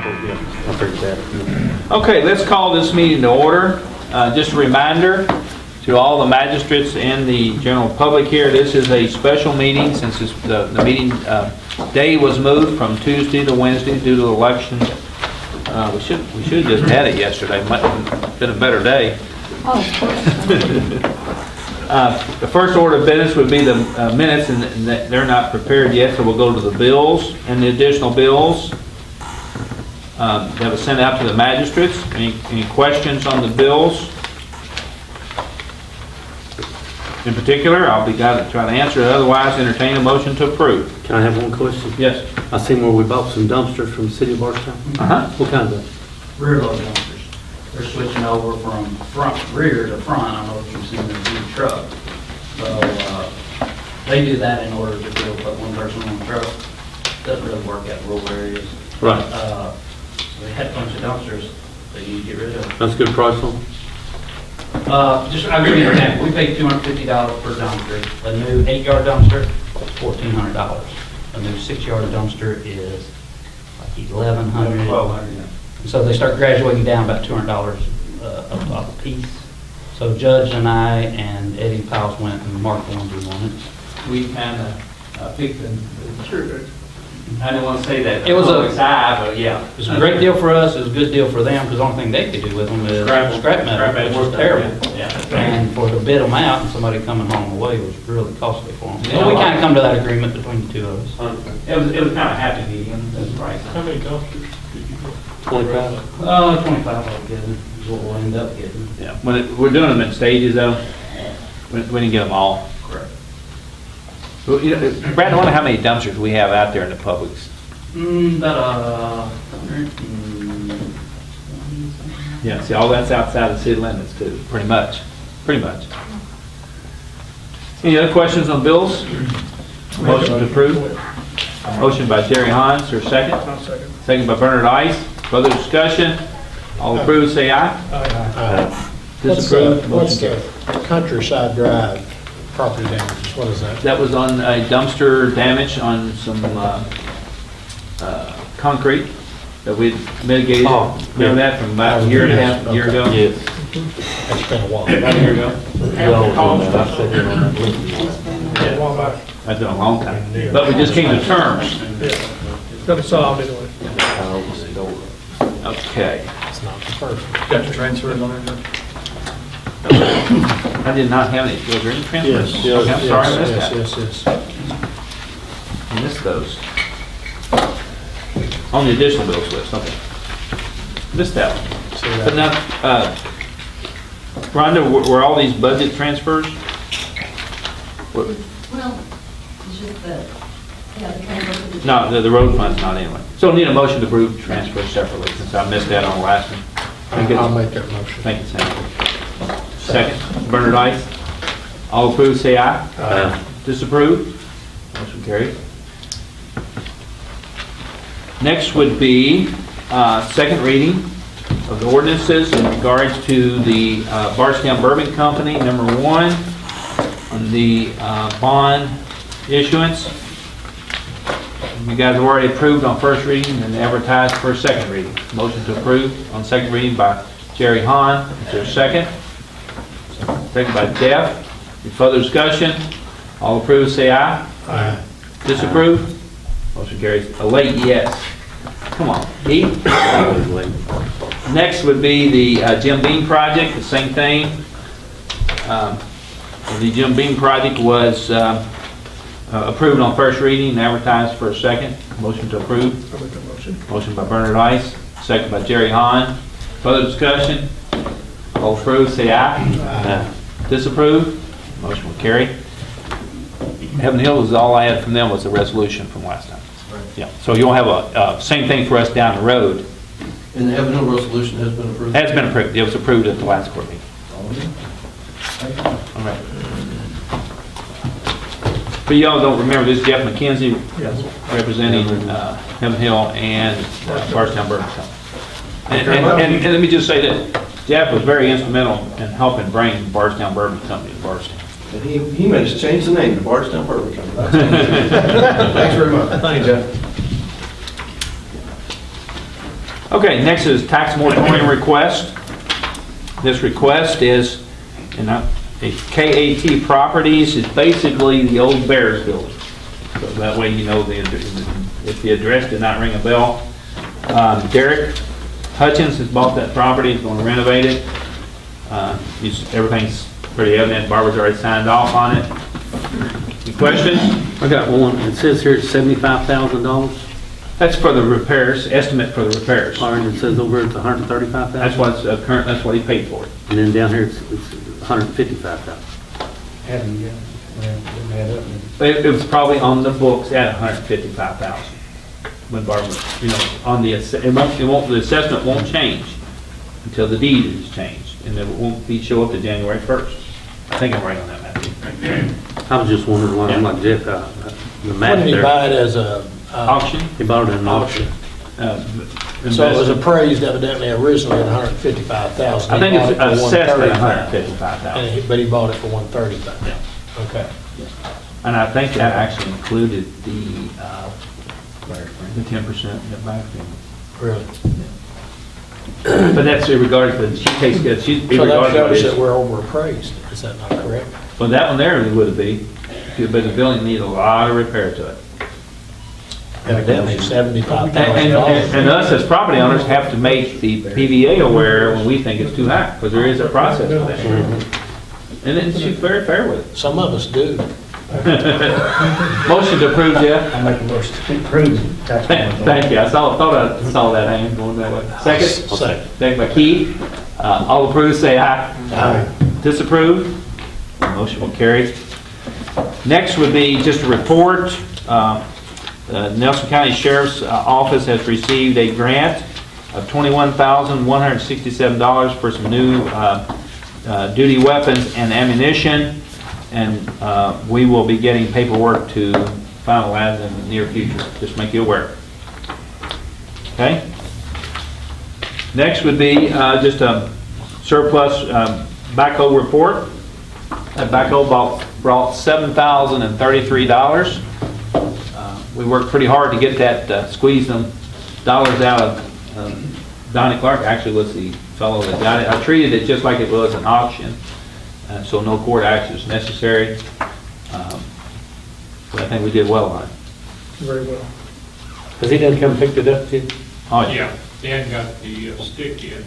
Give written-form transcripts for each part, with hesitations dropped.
I figured that. Okay, let's call this meeting to order. Just a reminder to all the magistrates and the general public here, this is a special meeting since the meeting day was moved from Tuesday to Wednesday due to the election. We should have just had it yesterday. Might have been a better day. The first order of business would be the minutes, and they're not prepared yet, so we'll go to the bills and the additional bills that was sent out to the magistrates. Any questions on the bills? In particular, I'll be glad to try to answer it. Otherwise, entertain a motion to approve. Can I have one question? Yes. I seen where we bought some dumpsters from the city of Bardstown. What kind of? Rear load dumpsters. They're switching over from rear to front. I don't know if you've seen their new truck. So they do that in order to be able to put one person on the truck. Doesn't really work at rural areas. Right. We had a bunch of dumpsters that you get rid of. That's a good price on them? I'll give you an example. We paid $250 per dumpster. A new 8-yard dumpster is $1,400. A new 6-yard dumpster is like $1,100. $1,200. So they start graduating down about $200 a piece. So Judge and I and Eddie Powell went and marked the ones we wanted. We kind of picked them. I don't want to say that. It was a but yeah. It was a great deal for us. It was a good deal for them because the only thing they could do with them is scrap metal, which was terrible. Yeah. And for to bid them out and somebody coming home away was really costly for them. Yeah, So we kind of come to that agreement between the two of us. It was kind of happy medium. That's right. How many dumpsters did you get? 25? 25 altogether is what we'll end up getting. Yeah. We're doing them in stages though. We didn't get them all. Correct. Well, you know, Brad, I wonder how many dumpsters we have out there in the Publix. About 120. Yeah, see, all that's outside the city limits too, pretty much. Any other questions on bills? Motion to approve. Motion by Jerry Hines, or second? I'll second. Second by Bernard Ice. Further discussion? All approved, say aye. Disapproved? What's Motion the Countryside Drive property damages? What is that? That was on a dumpster damage on some concrete that we mitigated. Oh, Remember that from about a year and a half, a year ago? Yes. It's been a while. About a year ago? That's been a long time. But we just came to terms. Got it solved anyway. Okay. It's not the first. Got the transfers on it? I did not have any. Was there any transfers? Yes. Okay, I'm sorry, I missed that. Yes. I missed those. On the additional bills list, okay. Missed that one. See that? But now, Rhonda, were all these budget transfers? Well, it's just the transfer. No, the road fund's not anyway. So need a motion to approve transfer separately, since I missed that on the last one. I'll make that motion. Thank you, Senator. Second, Bernard Ice. All approved, say aye. Aye. Disapprove? Motion carried. Next would be second reading of the ordinances in regards to the Bardstown Bourbon Company, number 1, on the bond issuance. You guys have already approved on first reading and advertised for second reading. Motion to approve on second reading by Jerry Hahn. Is there a second? Second by Jeff. Any further discussion? All approved, say aye. Aye. Disapprove? Motion carries. A late yes. Come on, Heath. Next would be the Jim Beam project, the same thing. The Jim Beam project was approved on first reading and advertised for a second. Motion to approve. I'll make that motion. Motion by Bernard Ice, second by Jerry Hahn. Further discussion? All approved, say aye. Aye. Disapprove? Motion will carry. Heaven Hill is all I had from them was a resolution from last time. Yeah, so you'll have a same thing for us down the road. And the Heaven Hill resolution has been approved? Has been approved. It was approved at the last court meeting. All right. But y'all don't remember this, Jeff McKenzie representing Heaven Hill and Bardstown Bourbon Company. And let me just say that Jeff was very instrumental in helping bring Bardstown Bourbon Company to Bardstown. And he managed to change the name to Bardstown Bourbon Company. Thanks very much. Thanks, Jeff. Okay, next is tax moratorium request. This request is, and KAT Properties is basically the old Bears building. So that way you know if the address did not ring a bell. Derek Hutchins has bought that property, he's going to renovate it. Everything's pretty evident, Barbara's already signed off on it. Any questions? I got one. It says here it's $75,000. That's for the repairs, estimate for the repairs. Or it says over it's $135,000. That's what's current, that's what he paid for it. And then down here it's $155,000. It was probably on the books at $155,000. When Barbara, on the, the assessment won't change until the deed is changed, and it won't show up to January 1st. I think I'm right on that, Matthew. I was just wondering why I'm like Jeff, the When math did he there. buy it as a? Auction? He bought it in an auction. So it was appraised evidently originally at $155,000. I think it's assessed at $155,000. But he bought it for $135,000. Yeah. Okay. And I think that actually included the 10% back payment. Really? But that's irregardless, but she takes, she's So that shows that irregardless. we're overappraised. Is that not correct? Well, that one there it would be, but the building needs a lot of repair to it. Evidently And $75,000. us as property owners have to make the PVA aware when we think it's too high, because there is a process for that. And then she's very fair with it. Some of us do. Motion to approve, Jeff? I make a motion to approve. Thank you. I thought I saw that hand going that way. Second? Second. Second by Keith. All approved, say aye. Aye. Disapprove? Motion will carry. Next would be just a report. Nelson County Sheriff's Office has received a grant of $21,167 for some new duty weapons and ammunition, and we will be getting paperwork to finalize in the near future. Just make you aware. Okay? Next would be just a surplus backhoe report. That backhoe brought $7,033. We worked pretty hard to get that, squeeze them dollars out of Donnie Clark. Actually was the fellow that got it. I treated it just like it was an auction, so no court action is necessary. But I think we did well on it. Very well. Has he done come picked it up, too? Oh, Yeah, Dan got the stick in.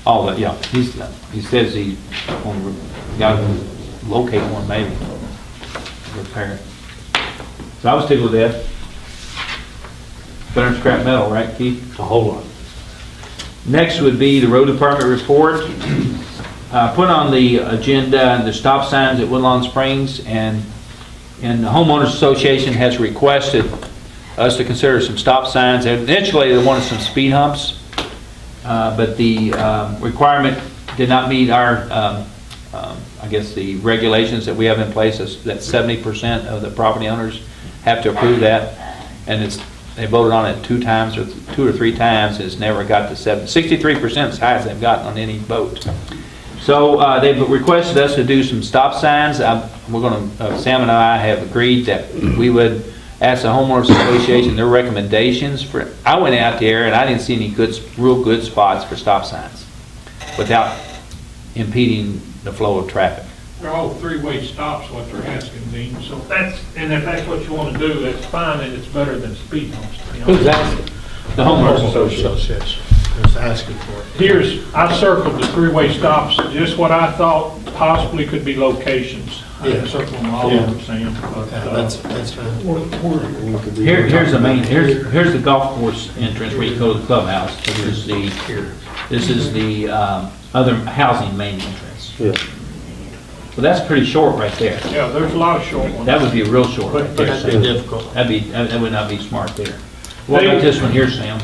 Oh, but yeah, he says he got to locate one maybe, repair it. So I was tickled to death. Better than scrap metal, right, Keith? A whole lot. Next would be the road department report. Put on the agenda the stop signs at Woodlawn Springs, and the homeowners association has requested us to consider some stop signs. Initially, they wanted some speed humps, but the requirement did not meet our, I guess, the regulations that we have in place. That 70% of the property owners have to approve that, and they voted on it two or three times. It's never got to 63% is as high as they've gotten on any vote. So they've requested us to do some stop signs. We're going to, Sam and I have agreed that we would ask the homeowners association their recommendations for. I went out there and I didn't see any real good spots for stop signs without impeding the flow of traffic. They're all three-way stops, what they're asking, Dean, so and if that's what you want to do, that's fine, and it's better than speed humps. to be honest. Who's asking? The homeowners association. Association is asking for it. I circled the three-way stops, just what I thought possibly could be locations. I circled them all over, Sam. but, That's fine. Here's the main. Here's the golf course entrance where you go to the clubhouse. This is the other housing main entrance. Yeah. Well, that's pretty short right there. Yeah, there's a lot of short ones. That would be real short right there. That'd be difficult. That would not be smart there. What about this one here, Sam?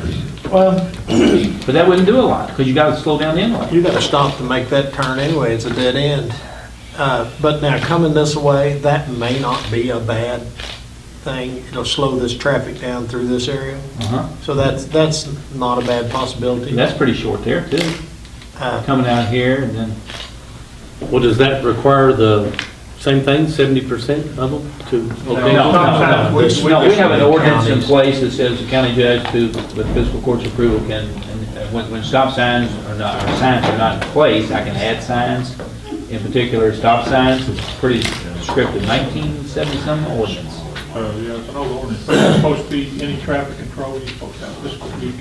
Well, But that wouldn't do a lot, because you gotta slow down the inlet. you gotta stop to make that turn anyway. It's a dead end. But now coming this way, that may not be a bad thing. It'll slow this traffic down through this area. So that's not a bad possibility. That's pretty short there, too. Coming out here and then, Well, does that require the Same thing, 70% of them to, No, okay? no, Stop signs, no. we- No, we have an ordinance in Counties. place that says the county judge, with fiscal court's approval, can, and when stop signs are not, or signs are not in place, I can add signs. In particular, stop signs, it's pretty descriptive, 1970-some ordinance. Yeah, it's an old ordinance. It's supposed to be any traffic control, you're supposed to have this would be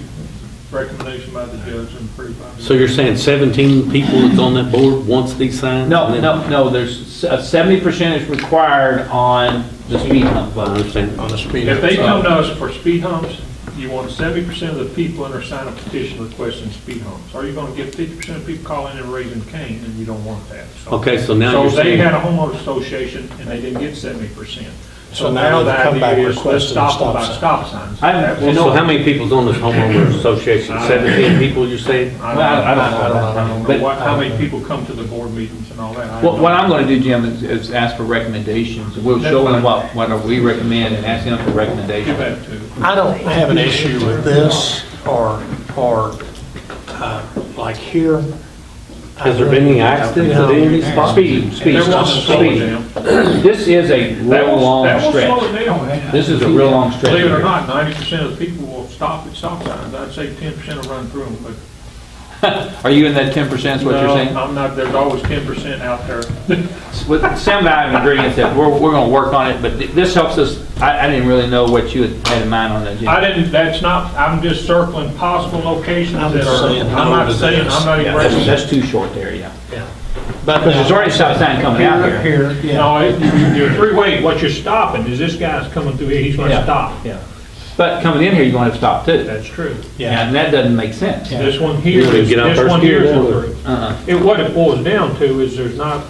recommendation by the judge and approved by the. So you're saying 17 people that's on that board wants these signs? No, there's a 70% is required on the speed hump I button. understand. On the speed. If they come to us for speed humps, you want 70% of the people in there sign a petition requesting speed humps. Or you're gonna get 50% of people calling in raising Cain, and you don't want that. So- Okay, so now you're So they saying, had a homeowners association, and they didn't get 70%. So So now now they the come back idea is let's requesting stop them stop by sign. stop signs. so how many people's on this homeowners association? 17 people, you're saying? I I don't know I about don't know that. what, how many people come to the board meetings and all that. I What don't what know. I'm going to do, Jim, is ask for recommendations. We'll show them what we recommend and ask them for Give recommendations. that to. I don't have an issue with this or like here. Has there been any accidents at any of these spots? Speed, There wasn't a slow speed. jam. This is a That real was- long that was stretch. slowing down. This is a real long stretch. Believe it or here. not, 90% of the people will stop at stop signs. I'd say 10% will run through them, but. Are you in that 10%, is what you're No, saying? I'm not, there's always 10% out there. With Sam and I have agreement that we're going to work on it, but this helps us. I didn't really know what you had in mind on that, Jim. I didn't, that's not, I'm just circling possible locations I'm that are, saying I'm no not to saying, this. I'm not even Yeah, ready. that's too short there, yeah. But Because there's already a stop sign coming out here. Here, yeah. No, you're three-way, what you're stopping is this guy's coming through here, he's Yeah. gonna stop. Yeah. But coming in here, you're going to have to stop too. That's true. Yeah. And that doesn't make sense. This one here You wanna is, get out this first one gear here is then? through. Uh-uh. What it boils down to is there's not,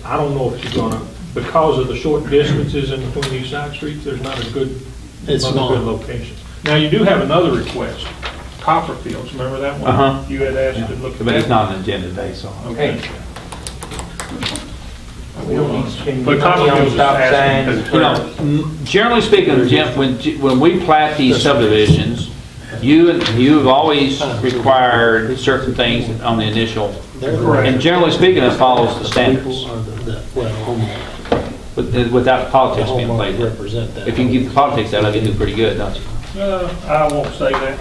I don't know if you're gonna, because of the short distances in between these side streets, there's not a good, It's not a not. good location. Now, you do have another request, Copperfields, remember that one? Uh-huh. You had asked to look at that. But it's not an agenda today, so. Okay. We don't need to spend But money on Copperfields is stop asking. signs. You know, generally speaking, Jim, when we plat these subdivisions, you have always required certain things on the initial. And generally speaking, it follows the standards, without the politics being played. Represent that. If you can keep the politics out of it, you do pretty good, don't you? I won't say that.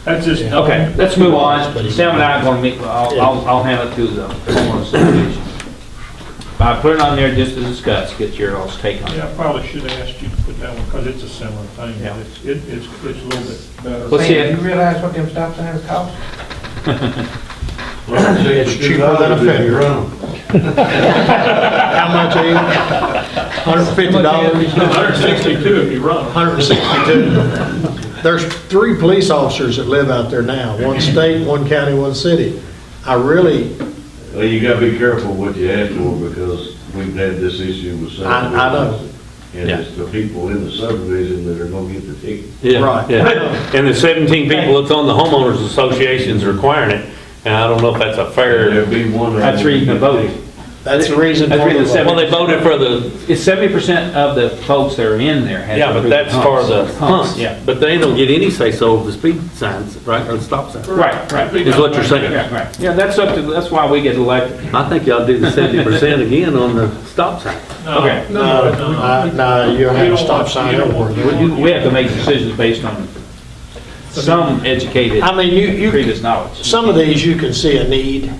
That's just. Okay, let's move on. Sam and I are going to meet, I'll hand it to the homeowner association. But I put it on there just to discuss, get your all's take on it. Yeah, I probably should have asked you to put that one, because it's a similar thing. Yeah. It's a little bit better. Let's see it. You realize what them stop signs cost? It's cheaper than a fender. How much are you? $150? 162 if you run them. 162. There's 3 police officers that live out there now, one state, one county, one city. I really, Well, you gotta be careful what you ask for, because we've had this issue with subdivisions. I know. And it's the people in the subdivision that are gonna get the ticket. Yeah, Right. yeah. And the 17 people that's on the homeowners association's requiring it, and I don't know if that's a fair, There'd be one. of them That's reading the that vote. that's the reason. That's for really the the vote. well, they voted for the, It's 70% of the folks that are in there. have yeah, to but approve that's for the humps. hunts. Yeah. But they don't get any say-so of the speed signs, right, or the stop signs. Right, Is what you're saying. Yeah, right. Yeah, that's up to, that's why we get elected. I think y'all do the 70% again on the stop sign. Okay. No, you have a stop sign everywhere. We have to make decisions based on some educated I mean, you, previous knowledge. some of these you can see a need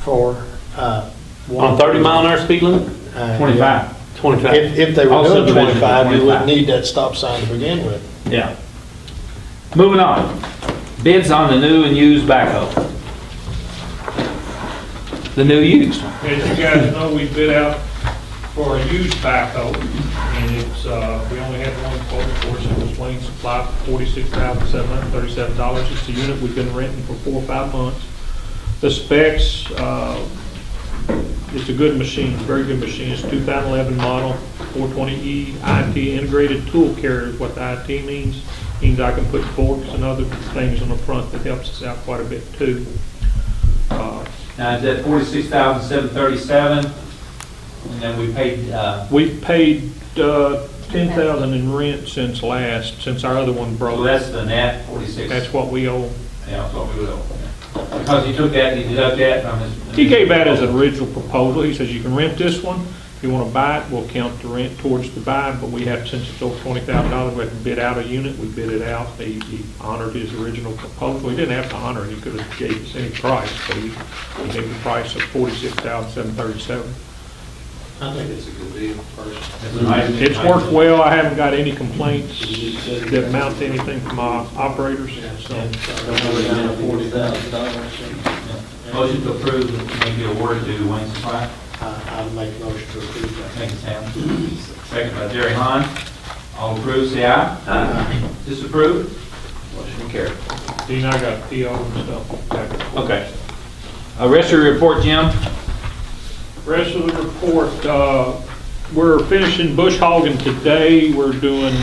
for. On 30 mile an hour speed limit? 25. 25. If they were All doing subdivisions are 25, you 25. wouldn't need that stop sign to begin with. Yeah. Moving on. Bids on the new and used backhoe. The new used. As you guys know, we bid out for a used backhoe, and it's, we only had one quote for it, it was Wayne Supply, $46,737. It's a unit we've been renting for 4 or 5 months. The specs, it's a good machine, very good machine. It's 2011 model, 420E IT integrated tool carrier is what the IT means. Means I can put forks and other things on the front that helps us out quite a bit too. Now, is that 46,737? And then we paid, We've paid $10,000 in rent since our other one so broke. that's the net, 46. That's what we owe. Yeah, that's what we will. Because he took that, he deducted that from his. He gave that as an original proposal. He says you can rent this one. If you want to buy it, we'll count the rent towards the buy, but we have, since it's over $20,000, we have to bid out a unit. We bid it out. He honored his original proposal. He didn't have to honor it. He could have gave us any price, but he gave the price of $46,737. I think it's a good deal, personally. It's worked well. I haven't got any complaints that amount to anything from my operators, so. Motion to approve, maybe award to Wayne Supply. I'll make a motion to approve that. Thank you, Sam. Second by Jerry Hahn. All approved, say aye. Aye. Disapprove? Motion carried. Dean, I got PO and stuff. Okay. Rest of your report, Jim? Rest of the report, we're finishing bush hogging today. We're doing,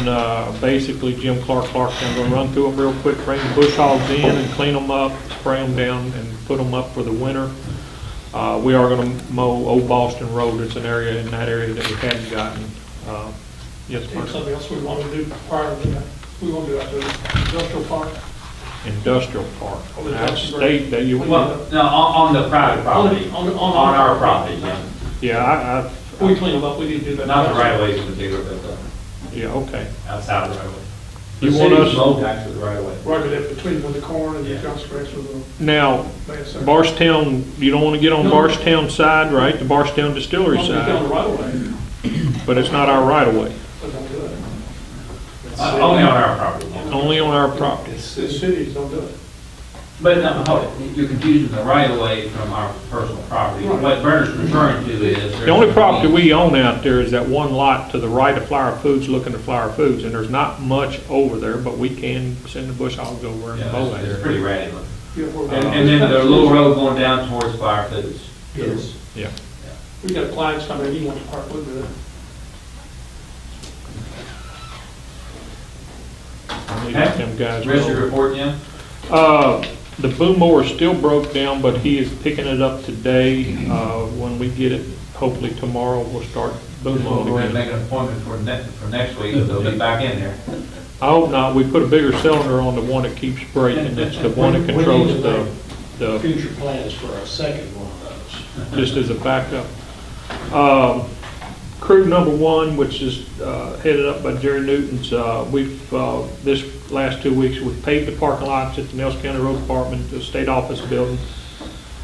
basically Jim Clark, I'm gonna run through them real quick, bring the bush hogs in and clean them up, spray them down and put them up for the winter. We are gonna mow Old Boston Road. It's an area, in that area that we hadn't gotten. Yes, And Mark? something else we want to do prior to that, we want to do out there, industrial park. Industrial park. Oh, That's that's state that you, Well, no, on the private property. On our property, yeah. yeah, We clean them up, we need to do that. Not the right of ways in particular, but yeah, okay. outside of the right of way. You The want city's us- mowed actually the right of way. Right there between with the corn and the Yeah. construction of the Now, land side. Barstown, you don't want to get on No. Barstown side, right? The Barstown Distillery Don't be down the side, right of way, but it's not our right of way, but don't do it. Only on our property, yeah. only on our property. The cities don't do it. But no, hold it, you're confusing the right of way from our personal property. Right. What Bernard's referring to is. The only property we own out there is that one lot to the right of Flower Foods, looking at Flower Foods, and there's not much over there, but we can send the bush hogs over and Yeah, mow it's that pretty area. ratty looking. Yeah, we're- And then the little road going down towards Flower Foods. Yes. Yeah. We got clients coming, he wants to park with it. I need to let them guys Rest of your know. report, Jim? The boom mower still broke down, but he is picking it up today. When we get it, hopefully tomorrow, we'll start boom We'll go mowing ahead and again. make an appointment for next week, they'll be back in there. I hope not. We put a bigger cylinder on the one that keeps breaking. It's the one that controls the, Future plans for a second one of those. just as a backup. Crew number one, which is headed up by Jerry Newton's, this last 2 weeks, we've paved the parking lots at the Nelson County Road Department, the state office building,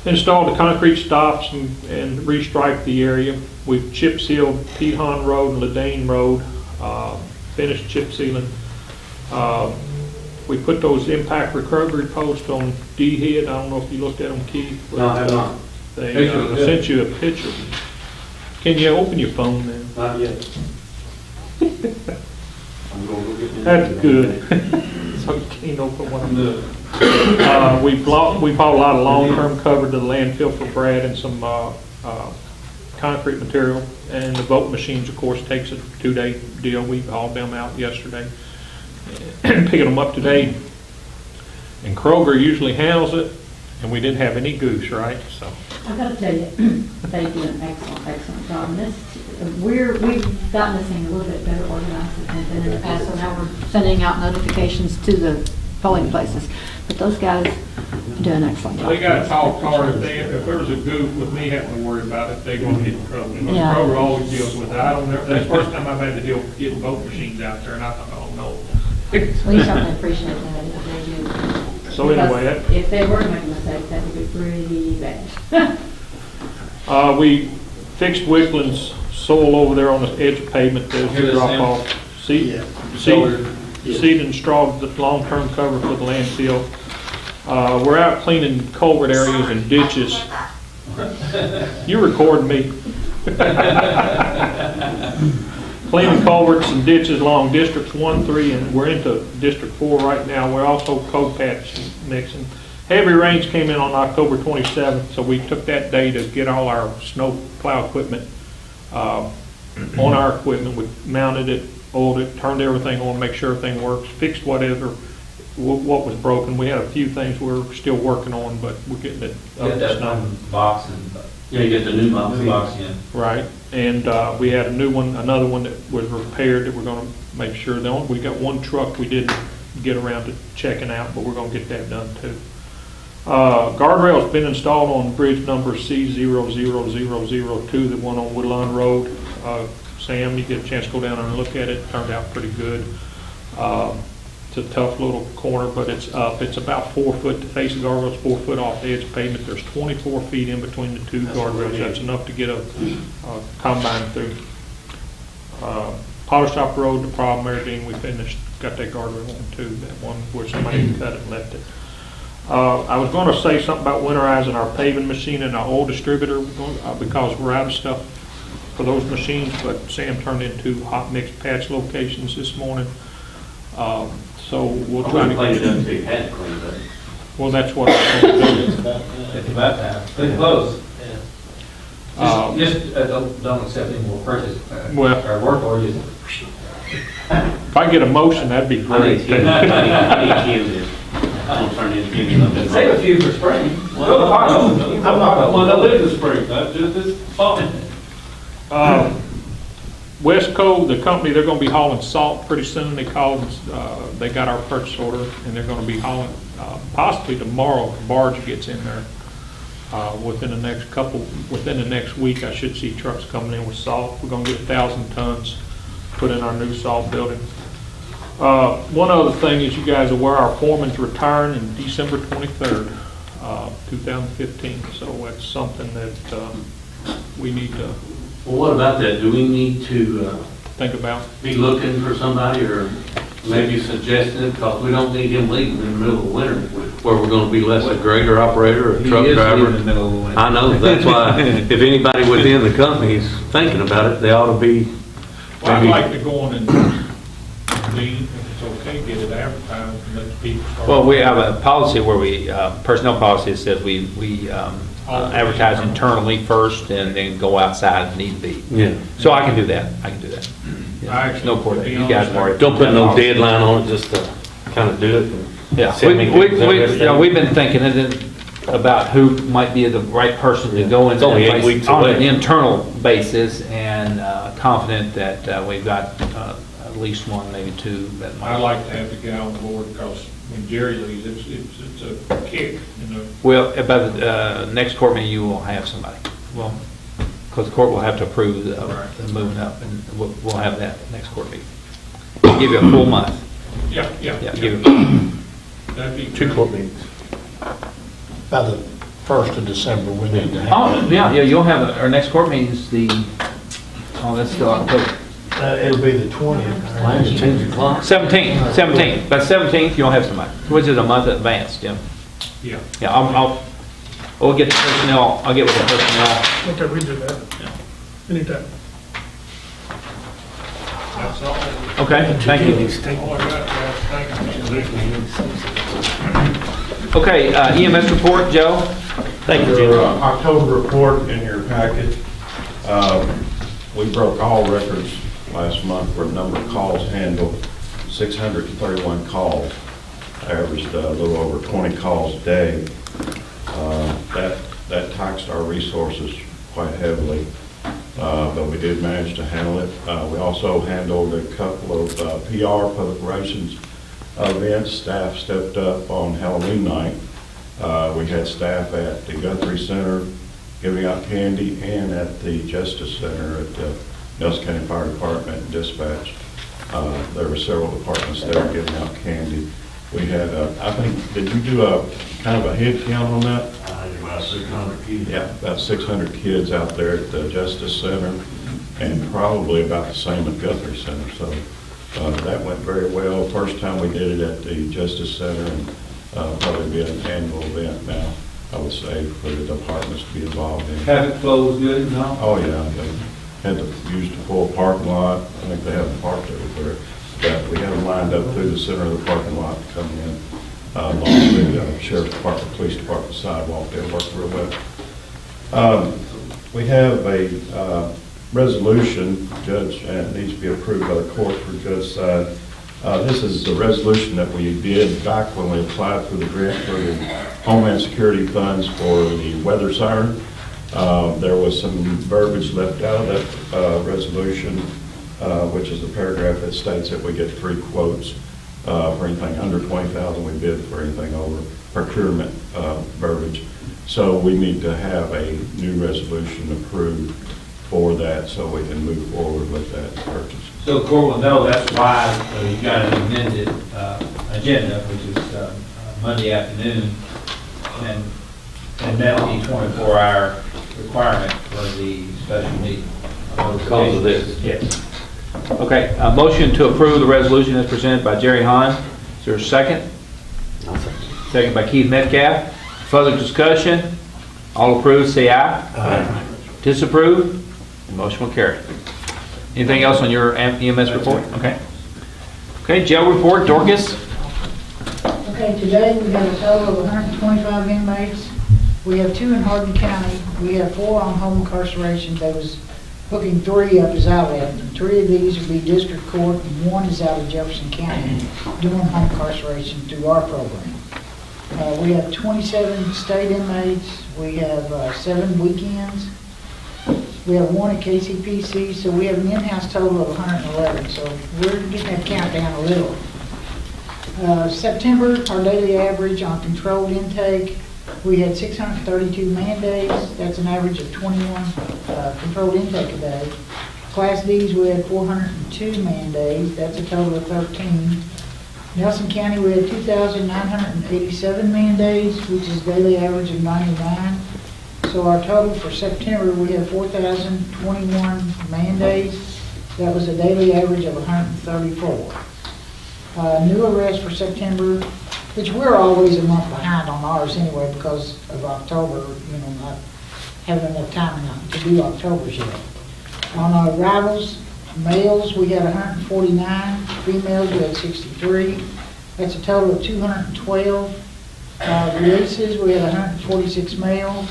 installed the concrete stops and restriped the area. We've chip sealed Peton Road and Ladane Road, finished chip sealing. We put those impact recovery posts on D-head. I don't know if you looked at them, Keith. No, I have not. They Picture was good. sent you a picture. Can you open your phone now? Not yet. I'm going to go get. That's good. So you can't open one of them. We bought a lot of long-term cover to the landfill for Brad and some concrete material. And the vote machines, of course, takes a 2-day deal. We hauled them out yesterday. Picking them up today. And Kroger usually handles it, and we didn't have any goose, right? So I gotta tell you, they do an excellent job. And this, we've gotten this thing a little bit better organized than in the past, so now we're sending out notifications to the polling places. But those guys do an excellent job. they got to talk hard. If there was a goof with me having to worry about it, they're going to hit Kroger. And Yeah. Kroger always deals with it. I don't know, that's the first time I've had to deal with getting vote machines out there, and I thought, oh, no. We certainly appreciate that if they do. So anyway, that, Because if they were to make a mistake, that would be pretty bad. we fixed Wickland's soil over there on the edge of pavement, there's Hear the this, drop Sam? off. Seed Yeah. and straw, the long-term cover for the landfill. We're out cleaning culvert areas and ditches. You record me. Cleaning culverts and ditches along districts 1, 3, and we're into district 4 right now. We're also cold patch mixing. Heavy rains came in on October 27th, so we took that day to get all our snow plow equipment on our equipment. We mounted it, oiled it, turned everything on, make sure everything works, fixed whatever, what was broken. We had a few things we're still working on, but we're getting it up Get to that snuff. one box and. Yeah, you get the new box. in. Right, and we had a new one, another one that was repaired that we're gonna make sure, we got one truck we didn't get around to checking out, but we're gonna get that done too. Guardrail's been installed on bridge number C00002, the one on Woodlawn Road. Sam, you get a chance to go down and look at it, turned out pretty good. It's a tough little corner, but it's up. It's about 4 foot, the face of the guardrail's 4 foot off the edge of pavement. There's 24 feet in between the two guardrails. That's enough to get a combine through. Polish Shop Road, the problem there being we finished, got that guardrail on too, that one where somebody cut it and left it. I was gonna say something about winterizing our paving machine and our oil distributor, because we're out of stuff for those machines, but Sam turned in 2 hot mix patch locations this morning. So we'll try to. clean it up so you had to clean it up. Well, that's what I'm gonna do. It's about time. Pretty close. Uh, Just don't accept any more purchase, Well- or work orders. If I get a motion, that'd be I great. need Kim I'm turn in Kim. Save a few for spring. I'm not, well, I live in spring, that's just this fall. Westco, the company, they're gonna be hauling salt pretty soon. They called, they got our purchase order, and they're gonna be hauling, possibly tomorrow, if the barge gets in there. Within the next week, I should see trucks coming in with salt. We're gonna get 1,000 tons put in our new salt building. One other thing is, you guys are aware, our foreman's retiring in December 23rd, 2015. So that's something that we need to Well, what about that? Do we need to think about. be looking for somebody or maybe suggesting it? Because we don't need him leaving in the middle of the winter where we're going to be less a grader operator or a truck driver. in the middle of the winter. I know, that's why if anybody within the company is thinking about it, they ought to be. Well, I'd maybe- like to go on and, Dean, if it's okay, get it advertised and let the people start. Well, we have a policy where we, personnel policy that says we advertise internally first and then go outside if need be. Yeah. So I can do that. Yeah. Actually, No to court, be you guys honest, worry. Don't put no deadline on it, just to kind of do it. and Yeah, send me things and everything. we've been thinking about who might be the right person to go into It's only that 8 place weeks on away. an internal basis, and confident that we've got at least one, maybe 2 that I might. like to have the guy on board because when Jerry leaves, it's a kick, you know. Well, by the next court meeting, you will have somebody. Well, because the court will have to approve the moving up, and we'll have that next court meeting. We'll give you a full month. Yeah. Give you That'd be 2 great. court meetings. By the 1st of December, we need to have. Oh, yeah, you'll have, our next court meeting is that's still October. It'll be the 20th. Mine's 10 o'clock. 17th. By 17th, you'll have somebody, which is a month in advance, Jim. Yeah. Yeah, we'll get the personnel, I'll get with the personnel. Okay, we do that. Anytime. That's all. Okay, thank you. All I got, guys. Thank you. Okay, EMS report, Joe? Thank you, Your Jim. October report in your packet, we broke all records last month for the number of calls handled, 631 calls, averaged a little over 20 calls a day. That taxed our resources quite heavily, but we did manage to handle it. We also handled a couple of PR, public relations events. Staff stepped up on Halloween night. We had staff at the Guthrie Center giving out candy and at the Justice Center at the Nelson County Fire Department and Dispatch. There were several departments there giving out candy. We had, I think, did you do a kind of a head count on that? About 600 kids. Yeah, about 600 kids out there at the Justice Center and probably about the same at Guthrie Center. So that went very well. First time we did it at the Justice Center, and probably be an annual event now, I would say, for the departments to be involved in. Traffic flow was good, no? Oh, yeah, they had to use the full parking lot. I think they have them parked everywhere. But we had them lined up through the center of the parking lot to come in. Along the Sheriff's Department, Police Department sidewalk, they worked real well. We have a resolution, Judge, and it needs to be approved by the court for Judge side. This is the resolution that we did back when we applied for the grant for the Homeland Security funds for the weather siren. There was some verbiage left out of that resolution, which is the paragraph that states that we get 3 quotes For anything under 20,000, we bid for anything over procurement verbiage. So we need to have a new resolution approved for that so we can move forward with that purchase. So the court will know that's why you got an amended agenda, which is Monday afternoon, and met the 24-hour requirement for the special meeting. Because of this. Yes. Okay, a motion to approve the resolution as presented by Jerry Hahn. Is there a second? Second by Keith Metcalf. Further discussion? All approved, say aye. Aye. Disapprove? The motion will carry. Anything else on your EMS report? Okay. Okay, jail report, Dorcas? Okay, today we have a total of 125 inmates. We have 2 in Hardin County. We have 4 on home incarceration. That was hooking 3 up as outlet. And 3 of these will be district court, and 1 is out of Jefferson County doing home incarceration through our program. We have 27 state inmates. We have 7 weekends. We have 1 at KCPC, so we have an in-house total of 111. So we're getting that count down a little. September, our daily average on controlled intake, we had 632 man days. That's an average of 21 controlled intake a day. Class Ds, we had 402 man days. That's a total of 13. Nelson County, we had 2,987 man days, which is daily average of 99. So our total for September, we had 4,021 man days. That was a daily average of 134. New arrests for September, which we're always a month behind on ours anyway because of October, not having enough time to do October's yet. On our arrivals, males, we had 149, females, we had 63. That's a total of 212. Releases, we had 146 males.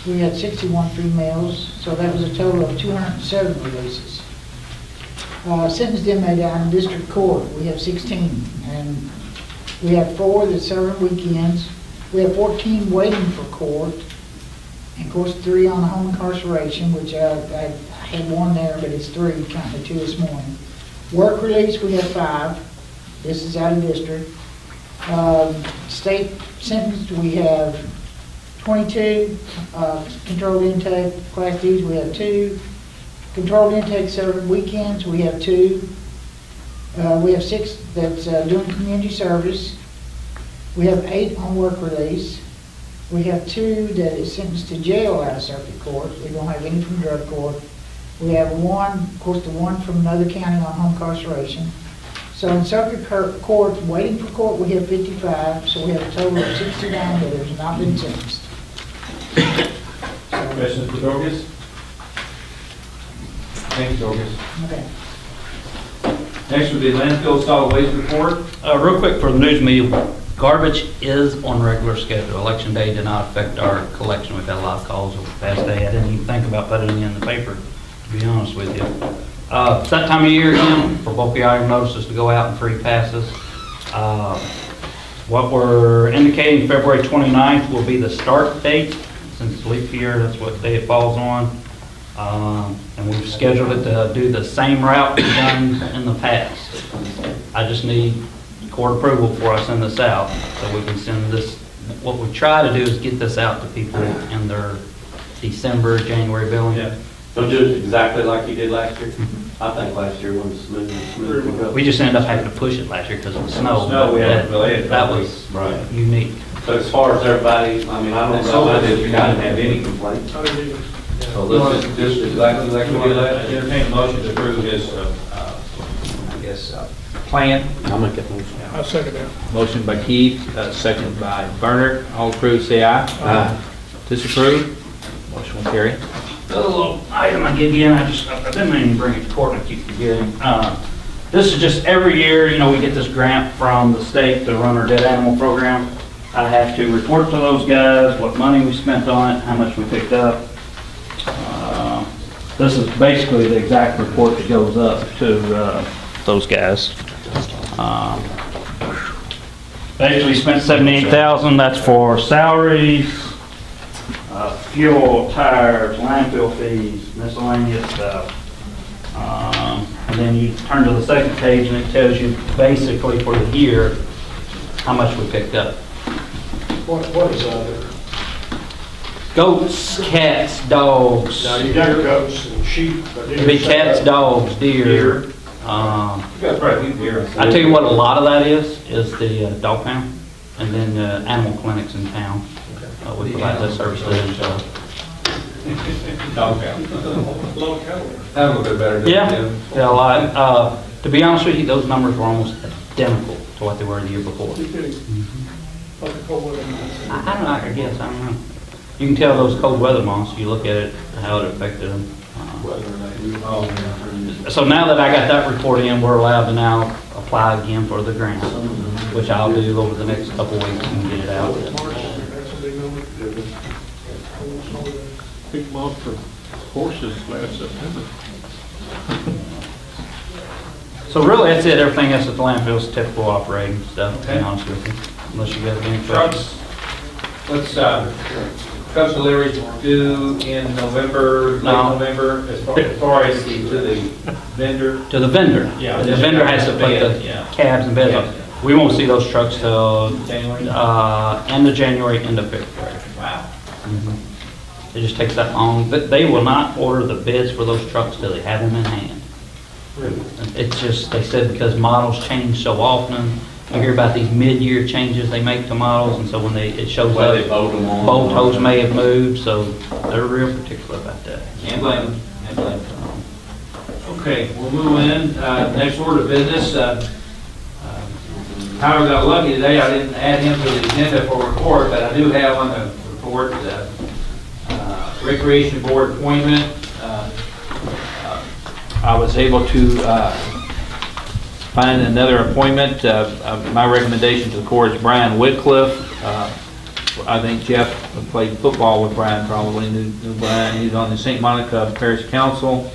We had 61 females, so that was a total of 207 releases. Sentenced inmate out in district court, we have 16, and we have 4 that serve weekends. We have 14 waiting for court, and of course 3 on the home incarceration, which I had 1 there, but it's 3, counting the 2 this morning. Work release, we have 5. This is out of district. State sentenced, we have 22. Controlled intake, Class Ds, we have 2. Controlled intake served weekends, we have 2. We have 6 that's doing community service. We have 8 on work release. We have 2 that is sentenced to jail out of circuit court. We don't have any from drug court. We have 1, of course, the 1 from another county on home incarceration. So in circuit court, waiting for court, we have 55. So we have a total of 69 that have not been sentenced. Questions for Dorcas? Thanks, Dorcas. Okay. Next would be landfill solid waste report. Real quick for the news media, garbage is on regular schedule. Election day did not affect our collection. We've had a lot of calls over the past day. I didn't even think about putting it in the paper, to be honest with you. It's that time of year again for bulky item notices to go out and free passes. What we're indicating, February 29th will be the start date. Since it's leap year, that's what day it falls on. And we've scheduled it to do the same route we've done in the past. I just need court approval before I send this out, so we can send this. What we try to do is get this out to people in their December, January billing. Yeah. Don't do it exactly like you did last year. I think last year was smooth. We just ended up having to push it last year because of the snow. That was right. Unique. But as far as everybody, I mean, I don't know, I didn't have any complaints. I didn't either. So this is just exactly like we did last year. Entertain a motion to approve his, plan. I'll make that motion. I second that. Motion by Keith, second by Bernard. All approved, say aye. Aye. Disapprove? Motion will carry. The little item I give you, and I didn't even bring it to court, and I keep forgetting. This is just every year, we get this grant from the state to run our dead animal program. I have to report to those guys what money we spent on it, how much we picked up. This is basically the exact report that goes up to those guys. Basically spent $78,000. That's for salaries, fuel, tires, landfill fees, miscellaneous stuff. And then you turn to the second page and it tells you basically for the year, how much we picked up. What is other? Goats, cats, dogs. Now, you got goats and sheep, but. It'd be cats, dogs, deer. You Um, got probably deer. I tell you what, a lot of that is the dog pound, and then the animal clinics in town. We provide that service to them, so. Dog pound. That would be better. Yeah, a lot. To be honest with you, those numbers were almost identical to what they were the year before. You kidding? Like a cold weather. I don't know, I guess, I don't know. You can tell those cold weather months, you look at it, how it affected them. So now that I got that report in, we're allowed to now apply again for the grant, which I'll do over the next couple weeks and get it out. That's a big number. Big month for horses last September. So really, that's it. Everything else at the landfill is typical operating stuff, to be honest with you. Unless you got any questions. Let's, truck deliveries due in November, late No. November, as far as to the vendor. To the vendor. Yeah. The vendor has to put the Yeah. cabs and beds on. We won't see those trucks till January? end of January, end of February. Wow. It just takes that long. But they will not order the bids for those trucks till they have them in hand. It's just, they said because models change so often, you hear about these mid-year changes they make to models, and so when it shows Well, they up, bolt them on. bolt holes may have moved, so they're real particular about that. Can't blame them. Can't blame them. Okay, we'll move in. Next order of business. Howard got lucky today. I didn't add him to the agenda for report, but I do have on the report the Recreation Board appointment. I was able to find another appointment. My recommendation to the court is Brian Whitcliffe. I think Jeff played football with Brian, probably knew Brian. He's on the St. Monica Parish Council,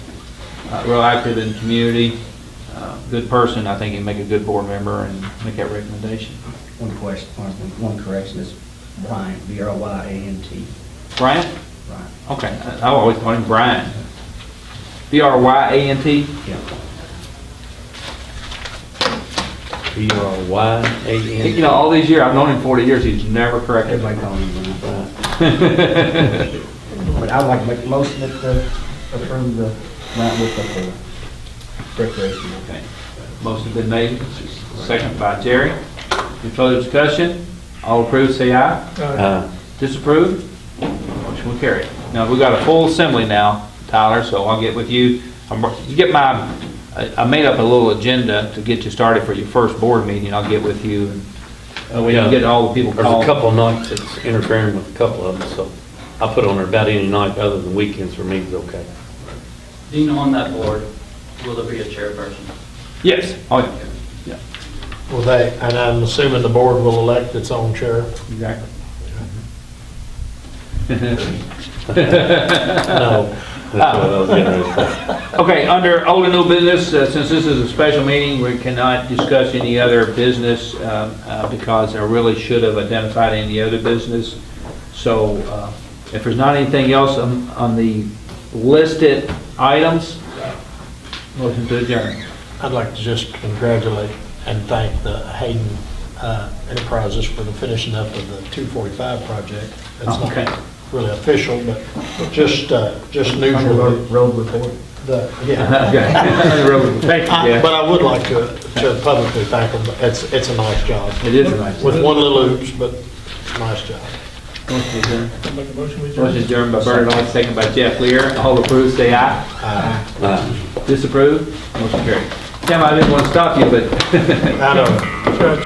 real active in the community. Good person. I think he'd make a good board member and make that recommendation. One question, one correction is Bryant, B-R-Y-A-N-T. Brian? Bryant. Okay, I always call him Brian. B-R-Y-A-N-T? Yeah. B-R-Y-A-N. You know, all these years, I've known him 40 years, he's never corrected me. Everybody calls him Bryant. But I would like to make a motion that approve the Bryant with the recreation. Okay. Motion's been made, second by Jerry. Any further discussion? All approved, say aye. Disapprove? Motion will carry. Now, we've got a full assembly now, Tyler, so I'll get with you. You get I made up a little agenda to get you started for your first board meeting. I'll get with you and we can get all the people There's a called. couple of nights that's interfering with a couple of them, so I'll put on there about any night other than weekends for me is okay. Dean, on that board, will there be a chairperson? Yes. Oh, yeah. Well, and I'm assuming the board will elect its own chair. Exactly. No. That's what I was getting ready to say. Okay, under old and new business, since this is a special meeting, we cannot discuss any other business because I really should have identified any other business. So if there's not anything else on the listed items, motion to adjourn. I'd like to just congratulate and thank the Hayden Enterprises for the finishing up of the 245 project. It's not Okay. really official, but just news. Under the road report. Yeah. Okay. Thank you, Jeff. But I would like to publicly thank them. It's a nice job. It is a nice job. With one little oops, but nice job. Motion adjourned. Make a motion, we adjourn. Motion adjourned by Bernard, second by Jeff Lear. All approved, say aye. Disapprove? Motion carried. Tim, I didn't want to stop you, but I know.